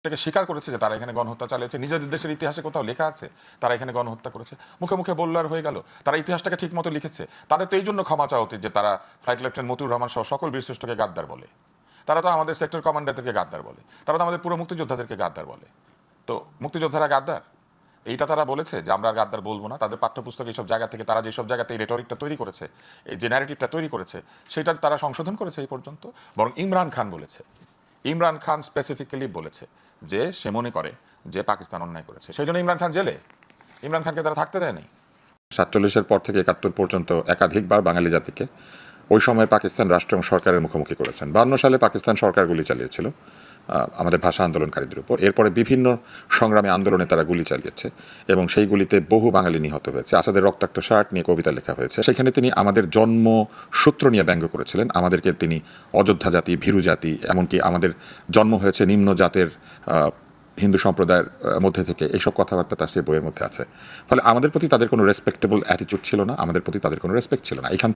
থেকে স্বীকার করেছে যে তারা এখানে গণহত্যা চালিয়েছে। নিজেদের দেশের ইতিহাসে কোথাও লেখা আছে তারা এখানে গণহত্যা করেছে? মুখে মুখে বললো আর হয়ে গেল? তারা ইতিহাসটাকে ঠিক মতো লিখেছে। তাদের তো এই জন্য ক্ষমা চাওয়া উচিত যে তারা ফ্লাইট লেফটেন্যান্ট মতিউর রহমান সহ সকল বীরশ্রেষ্ঠকে গাদ্দার বলে। তারা তো আমাদের সেক্টর কমান্ডারদেরকে গাদ্দার বলে। তারা তো আমাদের পুরো মুক্তিযোদ্ধাদেরকে গাদ্দার বলে। তো মুক্তিযোদ্ধারা গাদ্দার? এইটা তারা বলেছে যে আমরা গাদ্দার বলবো না। তাদের পাঠ্যপুস্তক এইসব জায়গা থেকে তারা যেসব জায়গাতে এই রেটরিকটা তৈরি করেছে, এই যে ন্যারেটিভটা তৈরি করেছে, সেটা তারা সংশোধন করেছে এই পর্যন্ত। বরং ইমরান খান বলেছে, ইমরান খান স্পেসিফিক্যালি বলেছে যে সে মনে করে যে পাকিস্তান অন্যায় করেছে, সেই জন্য ইমরান খান জেলে। ইমরান খানকে তারা থাকতে দেয়নি। 47-এর পর থেকে 71 পর্যন্ত একাধিকবার বাঙালি জাতিকে ওই সময় পাকিস্তান রাষ্ট্র এবং সরকারের মুখোমুখি করেছেন। 52 সালে পাকিস্তান সরকার গুলি চালিয়েছিল আমাদের ভাষা আন্দোলনকারীদের উপর। এরপরে বিভিন্ন সংগ্রামী আন্দোলনে তারা গুলি চালিয়েছে এবং সেই গুলিতে বহু বাঙালি নিহত হয়েছে। আসাদের রক্তাক্ত শার্ট নিয়ে কবিতা লেখা হয়েছে। সেখানে তিনি আমাদের জন্ম সূত্র নিয়ে ব্যঙ্গ করেছিলেন। আমাদেরকে তিনি অযোধ্যা জাতি, ভীরু জাতি, এমনকি আমাদের জন্ম হয়েছে নিম্ন জাতের হিন্দু সম্প্রদায়ের মধ্যে থেকে, এইসব কথাবার্তা তার সেই বইয়ের মধ্যে আছে। ফলে আমাদের প্রতি তাদের কোনো রেসপেক্টেবল অ্যাটিটিউড ছিল না, আমাদের প্রতি তাদের কোনো রেসপেক্ট ছিল না। এখান